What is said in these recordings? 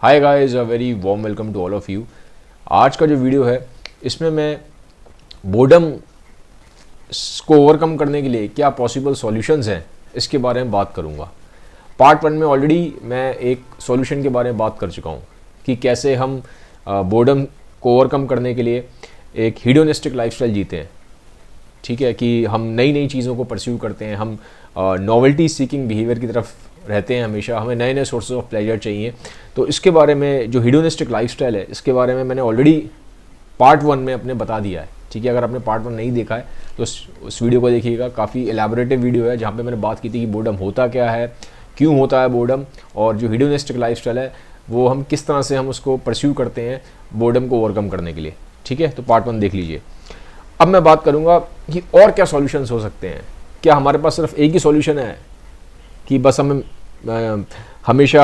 Hi guys, a very warm welcome to all of you. आज का जो video है इसमें मैं बोर्डम को ओवरकम करने के लिए क्या पॉसिबल सॉल्यूशंस हैं इसके बारे में बात करूंगा। पार्ट 1 में ऑलरेडी मैं एक सॉल्यूशन के बारे में बात कर चुका हूं कि कैसे हम बोर्डम को ओवरकम करने के लिए एक हीडोनिस्टिक लाइफस्टाइल जीते हैं। ठीक है कि हम नई नई चीज़ों को परस्यू करते हैं, हम नॉवेल्टी सीकिंग बिहेवियर की तरफ रहते हैं, हमेशा हमें नए नए सोर्सेज ऑफ प्लेजर चाहिए। तो इसके बारे में जो हीडोनिस्टिक लाइफस्टाइल है इसके बारे में मैंने ऑलरेडी पार्ट 1 में अपने बता दिया है। ठीक है, अगर आपने पार्ट 1 नहीं देखा है तो उस वीडियो को देखिएगा। काफ़ी एलैबोरेटिव वीडियो है जहाँ पे मैंने बात की थी कि बोर्डम होता क्या है, क्यों होता है बोर्डम, और जो हीडोनिस्टिक लाइफस्टाइल है वो हम किस तरह से हम उसको परस्यू करते हैं बोर्डम को ओवरकम करने के लिए। ठीक है, तो पार्ट 1 देख लीजिए। अब मैं बात करूँगा कि और क्या सॉल्यूशंस हो सकते हैं। क्या हमारे पास सिर्फ एक ही सॉल्यूशन है कि बस हम हमेशा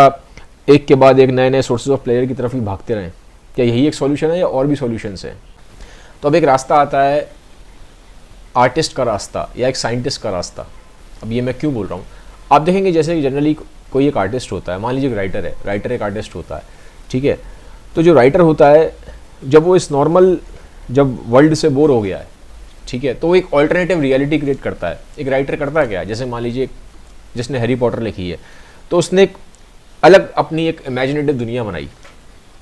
एक के बाद एक नए नए सोर्सेज ऑफ प्लेयर की तरफ ही भागते रहें? क्या यही एक सॉल्यूशन है या और भी सॉल्यूशंस हैं? तो अब एक रास्ता आता है आर्टिस्ट का रास्ता या एक साइंटिस्ट का रास्ता। अब ये मैं क्यों बोल रहा हूँ, आप देखेंगे जैसे कि जनरली कोई एक आर्टिस्ट होता है, मान लीजिए एक राइटर है, राइटर एक आर्टिस्ट होता है। ठीक है, तो जो राइटर होता है जब वो इस नॉर्मल जब वर्ल्ड से बोर हो गया है, ठीक है, तो वो एक ऑल्टरनेटिव रियलिटी क्रिएट करता है। एक राइटर करता है क्या, जैसे मान लीजिए जिसने हैरी पॉटर लिखी है तो उसने एक अलग अपनी एक इमेजिनेटिव दुनिया बनाई।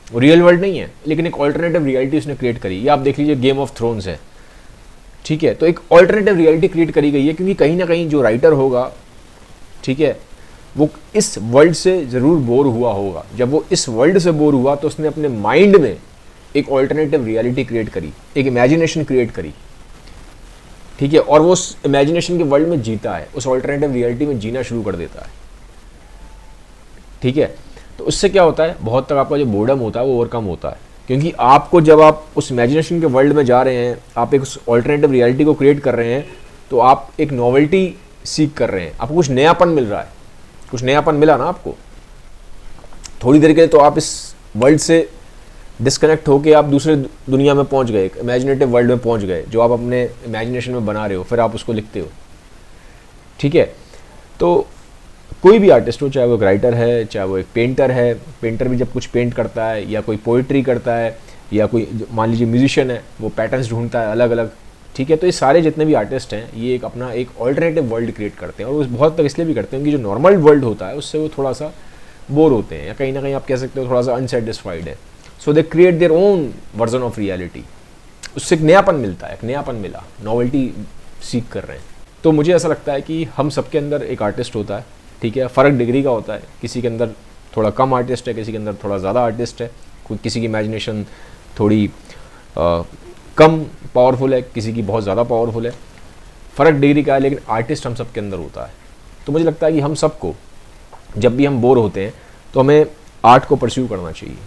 वो रियल वर्ल्ड नहीं है लेकिन एक ऑल्टरनेटिव रियलिटी उसने क्रिएट करी। या आप देख लीजिए गेम ऑफ थ्रोन्स है। ठीक है, तो एक ऑल्टरनेटिव रियलिटी क्रिएट करी गई है क्योंकि कहीं ना कहीं जो राइटर होगा, ठीक है, वो इस वर्ल्ड से ज़रूर बोर हुआ होगा। जब वो इस वर्ल्ड से बोर हुआ तो उसने अपने माइंड में एक ऑल्टरनेटिव रियलिटी क्रिएट करी, एक इमेजिनेशन क्रिएट करी। ठीक है, और वो उस इमेजिनेशन के वर्ल्ड में जीता है, उस ऑल्टरनेटिव रियलिटी में जीना शुरू कर देता है। ठीक है, तो उससे क्या होता है, बहुत तक आपका जो बोर्डम होता है वो ओवरकम होता है। क्योंकि आपको जब आप उस इमेजिनेशन के वर्ल्ड में जा रहे हैं, आप एक उस ऑल्टरनेटिव रियलिटी को क्रिएट कर रहे हैं, तो आप एक नॉवेल्टी सीख कर रहे हैं, आपको कुछ नयापन मिल रहा है। कुछ नयापन मिला ना आपको, थोड़ी देर के लिए तो आप इस वर्ल्ड से डिस्कनेक्ट होके आप दूसरे दुनिया में पहुंच गए, एक इमेजिनेटिव वर्ल्ड में पहुंच गए जो आप अपने इमेजिनेशन में बना रहे हो, फिर आप उसको लिखते हो। ठीक है, तो कोई भी आर्टिस्ट हो, चाहे वो एक राइटर है, चाहे वो एक पेंटर है, पेंटर भी जब कुछ पेंट करता है, या कोई पोइट्री करता है, या कोई मान लीजिए म्यूजिशियन है, वो पैटर्न्स ढूंढता है अलग अलग। ठीक है, तो ये सारे जितने भी आर्टिस्ट हैं ये एक अपना एक ऑल्टरनेटिव वर्ल्ड क्रिएट करते हैं, और वो बहुत तक इसलिए भी करते हैं कि जो नॉर्मल वर्ल्ड होता है उससे वो थोड़ा सा बोर होते हैं, या कहीं ना कहीं आप कह सकते हो थोड़ा सा अनसेटिस्फाइड है। So they create their own version of reality. उससे एक नयापन मिलता है, एक नयापन मिला, नॉवेल्टी सीख कर रहे हैं। तो मुझे ऐसा लगता है कि हम सबके अंदर एक आर्टिस्ट होता है। ठीक है, फ़र्क डिग्री का होता है, किसी के अंदर थोड़ा कम आर्टिस्ट है, किसी के अंदर थोड़ा ज़्यादा आर्टिस्ट है, किसी की इमेजिनेशन थोड़ी कम पावरफुल है, किसी की बहुत ज़्यादा पावरफुल है। फ़र्क डिग्री का है लेकिन आर्टिस्ट हम सबके अंदर होता है। तो मुझे लगता है कि हम सबको जब भी हम बोर होते हैं तो हमें आर्ट को परस्यू करना चाहिए।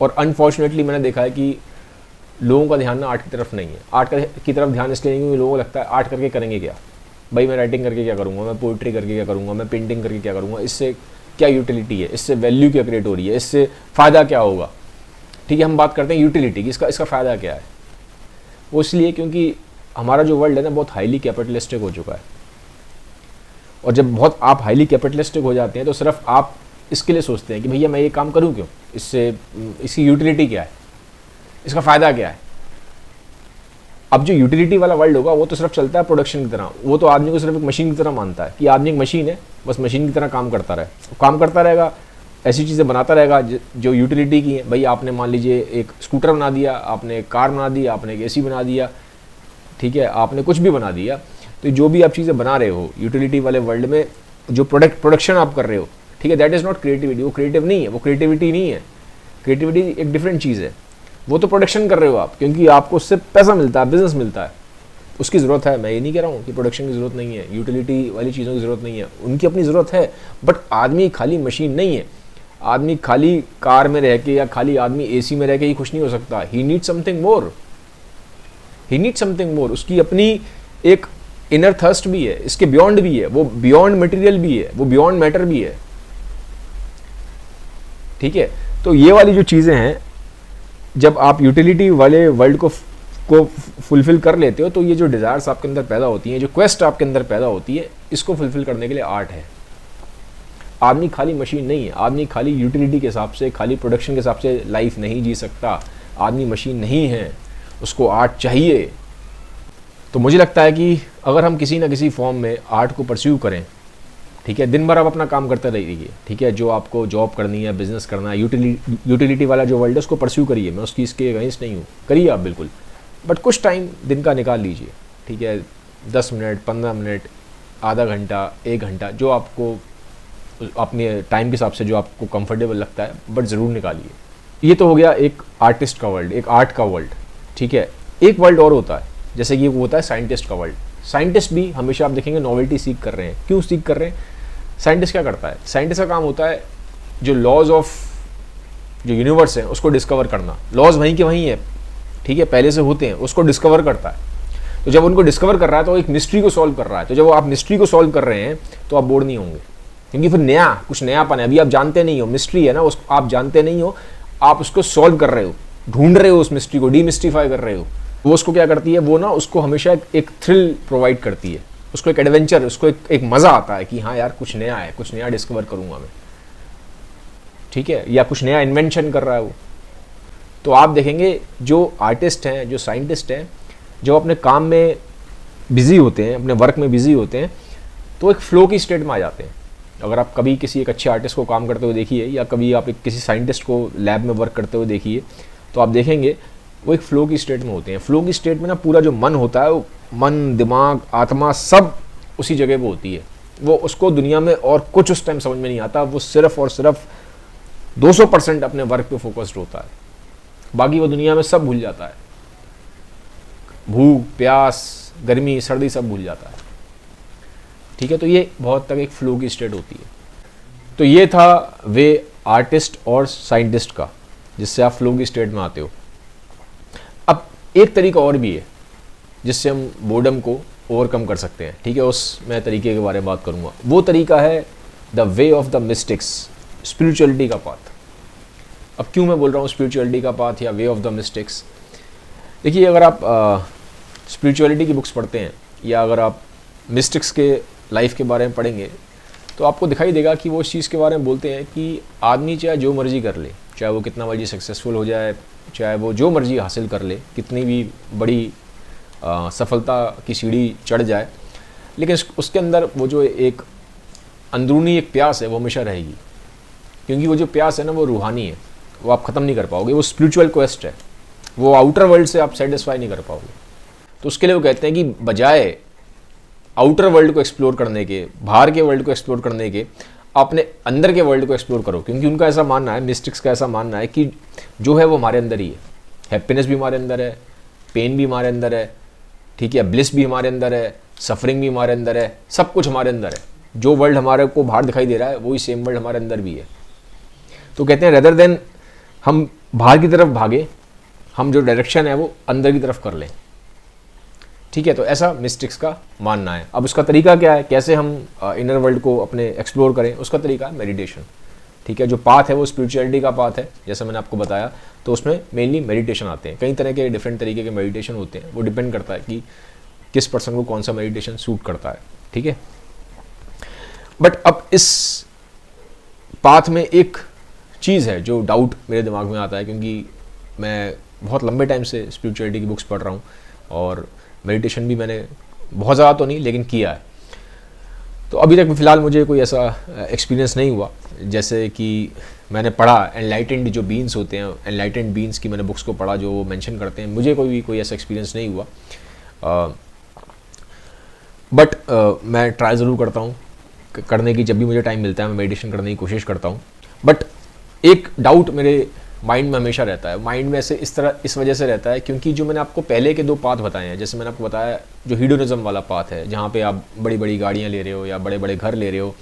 और अनफॉर्चुनेटली मैंने देखा है कि लोगों का ध्यान ना आर्ट की तरफ नहीं है। आर्ट की तरफ ध्यान इसलिए नहीं क्योंकि लोगों को लगता है आर्ट करके करेंगे क्या, भाई मैं राइटिंग करके क्या करूँगा, मैं पोइट्री करके क्या करूँगा, मैं पेंटिंग करके क्या करूँगा, इससे क्या यूटिलिटी है, इससे वैल्यू क्या क्रिएट हो रही है, इससे फ़ायदा क्या होगा। ठीक है, हम बात करते हैं यूटिलिटी की, इसका फ़ायदा क्या है। वो इसलिए क्योंकि हमारा जो वर्ल्ड है ना बहुत हाईली कैपिटलिस्टिक हो चुका है, और जब बहुत आप हाईली कैपिटलिस्टिक हो जाते हैं तो सिर्फ आप इसके लिए सोचते हैं कि भैया मैं ये काम करूँ क्यों, इससे इसकी यूटिलिटी क्या है, इसका फ़ायदा क्या है। अब जो यूटिलिटी वाला वर्ल्ड होगा वो तो सिर्फ चलता है प्रोडक्शन की तरह, वो तो आदमी को सिर्फ एक मशीन की तरह मानता है कि आदमी एक मशीन है, बस मशीन की तरह काम करता रहे, काम करता रहेगा, ऐसी चीज़ें बनाता रहेगा जो यूटिलिटी की है। भाई आपने मान लीजिए एक स्कूटर बना दिया, आपने एक कार बना दी, आपने एक एसी बना दिया, ठीक है, आपने कुछ भी बना दिया। तो जो भी आप चीज़ें बना रहे हो यूटिलिटी वाले वर्ल्ड में, जो प्रोडक्शन आप कर रहे हो, ठीक है, दैट इज़ नॉट क्रिएटिविटी। वो क्रिएटिव नहीं है, वो क्रिएटिविटी नहीं है। क्रिएटिविटी एक डिफरेंट चीज़ है। वो तो प्रोडक्शन कर रहे हो आप क्योंकि आपको उससे पैसा मिलता है, बिजनेस मिलता है, उसकी ज़रूरत है। मैं ये नहीं कह रहा हूँ कि प्रोडक्शन की ज़रूरत नहीं है, यूटिलिटी वाली चीज़ों की ज़रूरत नहीं है, उनकी अपनी ज़रूरत है। बट आदमी खाली मशीन नहीं है, आदमी खाली कार में रह के या खाली आदमी एसी में रह के ही खुश नहीं हो सकता। ही नीड समथिंग मोर, ही नीड समथिंग मोर। उसकी अपनी एक इनर थर्स्ट भी है, इसके बियॉन्ड भी है, वो बियॉन्ड मटेरियल भी है, वो बियॉन्ड मैटर भी है। ठीक है, तो ये वाली जो चीज़ें हैं, जब आप यूटिलिटी वाले वर्ल्ड को फुलफिल कर लेते हो तो ये जो डिज़ायर्स आपके अंदर पैदा होती हैं, जो क्वेस्ट आपके अंदर पैदा होती है, इसको फुलफिल करने के लिए आर्ट है। आदमी खाली मशीन नहीं है, आदमी खाली यूटिलिटी के हिसाब से, खाली प्रोडक्शन के हिसाब से लाइफ नहीं जी सकता। आदमी मशीन नहीं है, उसको आर्ट चाहिए। तो मुझे लगता है कि अगर हम किसी ना किसी फॉर्म में आर्ट को परस्यू करें, ठीक है, दिन भर आप अपना काम करते रहिए, ठीक है, जो आपको जॉब करनी है, बिजनेस करना है, यूटिलिटी वाला जो वर्ल्ड है उसको परस्यू करिए, मैं उसकी इसके अगेंस्ट नहीं हूँ, करिए आप बिल्कुल, बट कुछ टाइम दिन का निकाल लीजिए, ठीक है, 10 मिनट, 15 मिनट, आधा घंटा, 1 घंटा, जो आपको अपने टाइम के हिसाब से जो आपको कंफर्टेबल लगता है, बट ज़रूर निकालिए। ये तो हो गया एक आर्टिस्ट का वर्ल्ड, एक आर्ट का वर्ल्ड, ठीक है। एक वर्ल्ड और होता है, जैसे कि वो होता है साइंटिस्ट का वर्ल्ड। साइंटिस्ट भी हमेशा आप देखेंगे नॉवेल्टी सीख कर रहे हैं। क्यों सीख कर रहे हैं? साइंटिस्ट क्या करता है? साइंटिस्ट का काम होता है जो लॉज ऑफ जो यूनिवर्स है उसको डिस्कवर करना। लॉज वहीं के वहीं है, ठीक है, पहले से होते हैं, उसको डिस्कवर करता है। तो जब उनको डिस्कवर कर रहा है तो एक मिस्ट्री को सॉल्व कर रहा है। तो जब आप मिस्ट्री को सॉल्व कर रहे हैं तो आप बोर नहीं होंगे, क्योंकि फिर नया कुछ नयापन है, अभी आप जानते नहीं हो, मिस्ट्री है ना, उसको आप जानते नहीं हो, आप उसको सॉल्व कर रहे हो, ढूंढ रहे हो उस मिस्ट्री को, डीमिस्टिफाई कर रहे हो। वो उसको क्या करती है, वो ना उसको हमेशा एक थ्रिल प्रोवाइड करती है, उसको एक एडवेंचर, उसको एक मज़ा आता है कि हाँ यार कुछ नया है, कुछ नया डिस्कवर करूँगा मैं, ठीक है, या कुछ नया इन्वेंशन कर रहा है वो। तो आप देखेंगे जो आर्टिस्ट हैं, जो साइंटिस्ट हैं, जो अपने काम में बिज़ी होते हैं, अपने वर्क में बिज़ी होते हैं, तो एक फ़्लो की स्टेट में आ जाते हैं। अगर आप कभी किसी एक अच्छे आर्टिस्ट को काम करते हुए देखिए, या कभी आप किसी साइंटिस्ट को लैब में वर्क करते हुए देखिए, तो आप देखेंगे वो एक फ़्लो की स्टेट में होते हैं। फ़्लो की स्टेट में ना पूरा जो मन होता है, वो मन, दिमाग, आत्मा सब उसी जगह पे होती है। वो उसको दुनिया में और कुछ उस टाइम समझ में नहीं आता, वो सिर्फ़ और सिर्फ 200% अपने वर्क पे फोकस्ड होता है, बाकी वो दुनिया में सब भूल जाता है, भूख, प्यास, गर्मी, सर्दी सब भूल जाता है, ठीक है। तो ये बहुत तक एक फ़्लो की स्टेट होती है। तो ये था वे आर्टिस्ट और साइंटिस्ट का, जिससे आप फ़्लो की स्टेट में आते हो। अब एक तरीका और भी है जिससे हम बोर्डम को ओवरकम कर सकते हैं, ठीक है, उस मैं तरीके के बारे में बात करूँगा। वो तरीका है the way of the mystics, spirituality का पाथ। अब क्यों मैं बोल रहा हूँ स्पिरिचुअलिटी का पाथ या वे ऑफ द मिस्टिक्स? देखिए, अगर आप स्पिरिचुअलिटी की बुक्स पढ़ते हैं या अगर आप मिस्टिक्स के लाइफ के बारे में पढ़ेंगे, तो आपको दिखाई देगा कि वो इस चीज़ के बारे में बोलते हैं कि आदमी चाहे जो मर्ज़ी कर ले, चाहे वो कितना मर्जी सक्सेसफुल हो जाए, चाहे वो जो मर्जी हासिल कर ले, कितनी भी बड़ी सफलता की सीढ़ी चढ़ जाए, लेकिन उसके अंदर वो जो एक अंदरूनी एक प्यास है वो हमेशा रहेगी, क्योंकि वो जो प्यास है ना वो रूहानी है, वो आप ख़त्म नहीं कर पाओगे, वो स्पिरिचुअल क्वेस्ट है, वो आउटर वर्ल्ड से आप सेटिस्फाई नहीं कर पाओगे। तो उसके लिए वो कहते हैं कि बजाय आउटर वर्ल्ड को एक्सप्लोर करने के, बाहर के वर्ल्ड को एक्सप्लोर करने के, अपने अंदर के वर्ल्ड को एक्सप्लोर करो, क्योंकि उनका ऐसा मानना है, मिस्टिक्स का ऐसा मानना है कि जो है वो हमारे अंदर ही है। हैप्पीनेस भी हमारे अंदर है, पेन भी हमारे अंदर है, ठीक है, ब्लिस भी हमारे अंदर है, सफरिंग भी हमारे अंदर है, सब कुछ हमारे अंदर है। जो वर्ल्ड हमारे को बाहर दिखाई दे रहा है वही सेम वर्ल्ड हमारे अंदर भी है। तो कहते हैं रेदर देन हम बाहर की तरफ भागे, हम जो डायरेक्शन है वो अंदर की तरफ कर लें, ठीक है। तो ऐसा मिस्टिक्स का मानना है। अब उसका तरीका क्या है, कैसे हम इनर वर्ल्ड को अपने एक्सप्लोर करें? उसका तरीका है मेडिटेशन, ठीक है। जो पाथ है वो स्पिरिचुअलिटी का पाथ है, जैसे मैंने आपको बताया। तो उसमें मेनली मेडिटेशन आते हैं, कई तरह के डिफरेंट तरीके के मेडिटेशन होते हैं, वो डिपेंड करता है कि किस पर्सन को कौन सा मेडिटेशन सूट करता है, ठीक है। बट अब इस पाथ में एक चीज़ है जो डाउट मेरे दिमाग में आता है, क्योंकि मैं बहुत लंबे टाइम से स्पिरिचुअलिटी की बुक्स पढ़ रहा हूँ और मेडिटेशन भी मैंने बहुत ज़्यादा तो नहीं लेकिन किया है। तो अभी तक फ़िलहाल मुझे कोई ऐसा एक्सपीरियंस नहीं हुआ, जैसे कि मैंने पढ़ा एनलाइटेंड जो बीन्स होते हैं, एनलाइटेंड बीन्स की मैंने बुक्स को पढ़ा जो वो मेंशन करते हैं, मुझे कोई ऐसा एक्सपीरियंस नहीं हुआ। बट मैं ट्राई ज़रूर करता हूँ करने की, जब भी मुझे टाइम मिलता है मैं मेडिटेशन करने की कोशिश करता हूँ। बट एक डाउट मेरे माइंड में हमेशा रहता है, माइंड में से इस वजह से रहता है क्योंकि जो मैंने आपको पहले के 2 पाथ बताए हैं, जैसे मैंने आपको बताया जो हीडोनिज्म वाला पाथ है, जहाँ पे आप बड़ी बड़ी गाड़ियाँ ले रहे हो या बड़े बड़े घर ले रहे हो,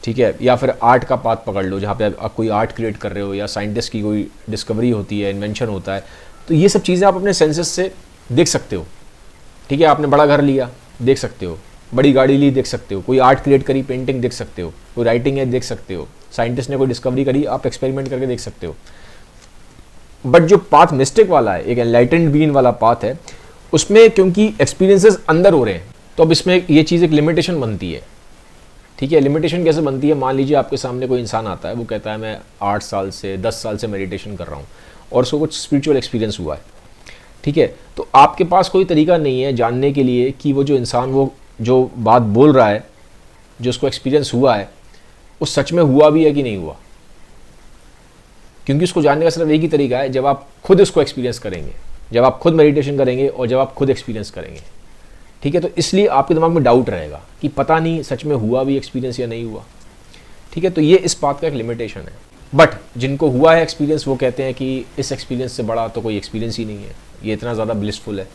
ठीक है, या फिर आर्ट का पाथ पकड़ लो जहाँ पे आप कोई आर्ट क्रिएट कर रहे हो, या साइंटिस्ट की कोई डिस्कवरी होती है, इन्वेंशन होता है। तो ये सब चीज़ें आप अपने सेंसेस से देख सकते हो, ठीक है। आपने बड़ा घर लिया, देख सकते हो, बड़ी गाड़ी ली, देख सकते हो, कोई आर्ट क्रिएट करी, पेंटिंग देख सकते हो, कोई राइटिंग है देख सकते हो, साइंटिस्ट ने कोई डिस्कवरी करी, आप एक्सपेरिमेंट करके देख सकते हो। बट जो पाथ मिस्टिक वाला है, एक एनलाइटेंड बीइंग वाला पाथ है, उसमें क्योंकि एक्सपीरियंसेस अंदर हो रहे हैं, तो अब इसमें ये चीज़ एक लिमिटेशन बनती है ठीक है, लिमिटेशन कैसे बनती है? मान लीजिए आपके सामने कोई इंसान आता है, वो कहता है मैं 8 साल से 10 साल से मेडिटेशन कर रहा हूँ और उसको कुछ स्पिरिचुअल एक्सपीरियंस हुआ है, ठीक है, तो आपके पास कोई तरीका नहीं है जानने के लिए कि वो जो इंसान वो जो बात बोल रहा है, जो उसको एक्सपीरियंस हुआ है, वो सच में हुआ भी है कि नहीं हुआ, क्योंकि उसको जानने का सिर्फ एक ही तरीका है, जब आप खुद उसको एक्सपीरियंस करेंगे, जब आप खुद मेडिटेशन करेंगे और जब आप खुद एक्सपीरियंस करेंगे, ठीक है। तो इसलिए आपके दिमाग में डाउट रहेगा कि पता नहीं सच में हुआ भी एक्सपीरियंस या नहीं हुआ, ठीक है। तो ये इस बात का एक लिमिटेशन है। बट जिनको हुआ है एक्सपीरियंस, वो कहते हैं कि इस एक्सपीरियंस से बड़ा तो कोई एक्सपीरियंस ही नहीं है, ये इतना ज़्यादा ब्लिसफुल है,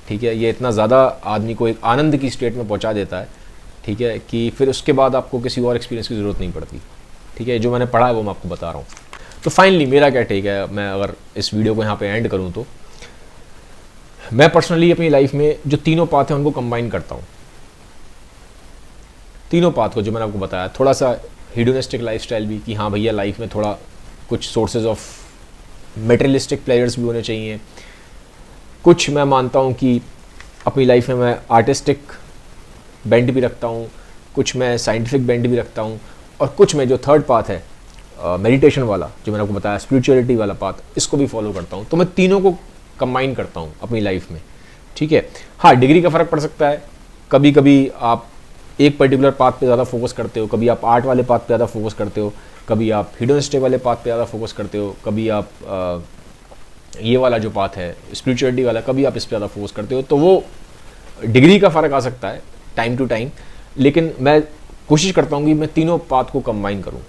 ठीक है, ये इतना ज़्यादा आदमी को एक आनंद की स्टेट में पहुंचा देता है, ठीक है, कि फिर उसके बाद आपको किसी और एक्सपीरियंस की ज़रूरत नहीं पड़ती, ठीक है। जो मैंने पढ़ा है वो मैं आपको बता रहा हूँ। तो फाइनली मेरा क्या टेक है, मैं अगर इस वीडियो को यहाँ पे एंड करूँ तो मैं पर्सनली अपनी लाइफ में जो तीनों पाथ हैं उनको कंबाइन करता हूँ। तीनों पाथ को जो मैंने आपको बताया, थोड़ा सा हीडोनिस्टिक लाइफस्टाइल भी, कि हाँ भैया लाइफ में थोड़ा कुछ सोर्सेज ऑफ मटेरियलिस्टिक प्लेजर्स भी होने चाहिए। कुछ मैं मानता हूँ कि अपनी लाइफ में मैं आर्टिस्टिक बेंड भी रखता हूँ, कुछ मैं साइंटिफिक बेंड भी रखता हूँ, और कुछ में जो थर्ड पाथ है मेडिटेशन वाला, जो मैंने आपको बताया स्पिरिचुअलिटी वाला पाथ, इसको भी फॉलो करता हूँ। तो मैं तीनों को कंबाइन करता हूँ अपनी लाइफ में, ठीक है। हाँ, डिग्री का फ़र्क पड़ सकता है, कभी कभी आप एक पर्टिकुलर पाथ पे ज़्यादा फोकस करते हो, कभी आप आर्ट वाले पाथ पे ज़्यादा फोकस करते हो, कभी आप हीडोनिस्टिक वाले पाथ पे ज़्यादा फोकस करते हो, कभी आप ये वाला जो पाथ है स्पिरिचुअलिटी वाला, कभी आप इस पर ज़्यादा फोकस करते हो। तो वो डिग्री का फ़र्क आ सकता है टाइम टू टाइम, लेकिन मैं कोशिश करता हूँ कि मैं तीनों पाथ को कंबाइन करूँ,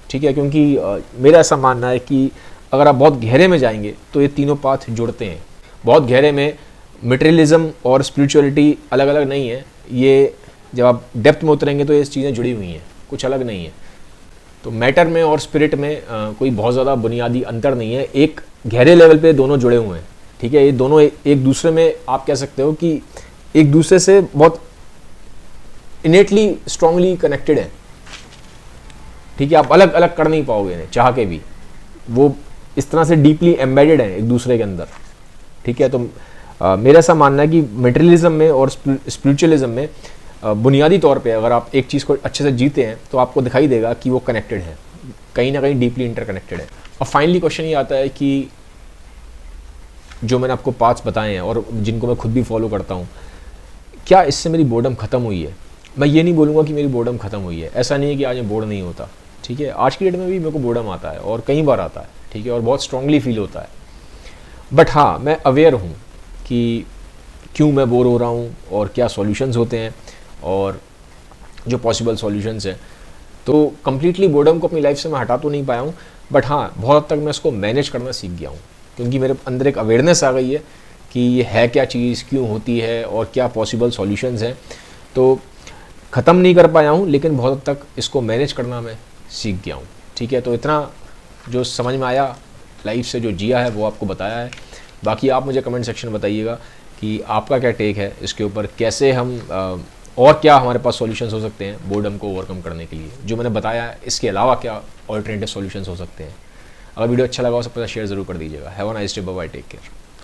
ठीक है, क्योंकि मेरा ऐसा मानना है कि अगर आप बहुत गहरे में जाएंगे तो ये तीनों पाथ जुड़ते हैं। बहुत गहरे में मटेरियलिज्म और स्पिरिचुअलिटी अलग अलग नहीं है, ये जब आप डेप्थ में उतरेंगे तो ये चीज़ें जुड़ी हुई हैं, कुछ अलग नहीं है। तो मैटर में और स्पिरिट में कोई बहुत ज़्यादा बुनियादी अंतर नहीं है, एक गहरे लेवल पे दोनों जुड़े हुए हैं, ठीक है। ये दोनों एक दूसरे में आप कह सकते हो कि एक दूसरे से बहुत इनेटली स्ट्रांगली कनेक्टेड है, ठीक है। आप अलग अलग कर नहीं पाओगे इन्हें चाह के भी, वो इस तरह से डीपली एम्बेडेड है एक दूसरे के अंदर, ठीक है। तो मेरा ऐसा मानना है कि मटेरियलिज्म में और स्पिरिचुअलिज्म में बुनियादी तौर पे अगर आप एक चीज़ को अच्छे से जीते हैं तो आपको दिखाई देगा कि वो कनेक्टेड है, कहीं ना कहीं डीपली इंटरकनेक्टेड है। और फाइनली क्वेश्चन ये आता है कि जो मैंने आपको पाथ्स बताए हैं और जिनको मैं खुद भी फॉलो करता हूँ, क्या इससे मेरी बोर्डम ख़त्म हुई है? मैं ये नहीं बोलूँगा कि मेरी बोर्डम ख़त्म हुई है, ऐसा नहीं है कि आज मैं बोर्ड नहीं होता, ठीक है। आज की डेट में भी मेरे को बोर्डम आता है और कई बार आता है, ठीक है, और बहुत स्ट्रांगली फील होता है। बट हाँ, मैं अवेयर हूँ कि क्यों मैं बोर हो रहा हूँ और क्या सॉल्यूशंस होते हैं और जो पॉसिबल सॉल्यूशंस हैं। तो कम्प्लीटली बोर्डम को अपनी लाइफ से मैं हटा तो नहीं पाया हूँ, बट हाँ बहुत हद तक मैं इसको मैनेज करना सीख गया हूँ, क्योंकि मेरे अंदर एक अवेयरनेस आ गई है कि ये है क्या चीज़, क्यों होती है और क्या पॉसिबल सॉल्यूशंस हैं। तो ख़त्म नहीं कर पाया हूँ, लेकिन बहुत हद तक इसको मैनेज करना मैं सीख गया हूँ, ठीक है। तो इतना जो समझ में आया, लाइफ से जो जिया है वो आपको बताया है। बाकी आप मुझे कमेंट सेक्शन में बताइएगा कि आपका क्या टेक है इसके ऊपर, कैसे हम और क्या हमारे पास सॉल्यूशंस हो सकते हैं बोर्डम को ओवरकम करने के लिए। जो मैंने बताया है इसके अलावा क्या ऑल्टरनेटिव सॉल्यूशंस हो सकते हैं। अगर वीडियो अच्छा लगा हो सबके साथ शेयर ज़रूर कर दीजिएगा। Have a nice day, bye bye, take care.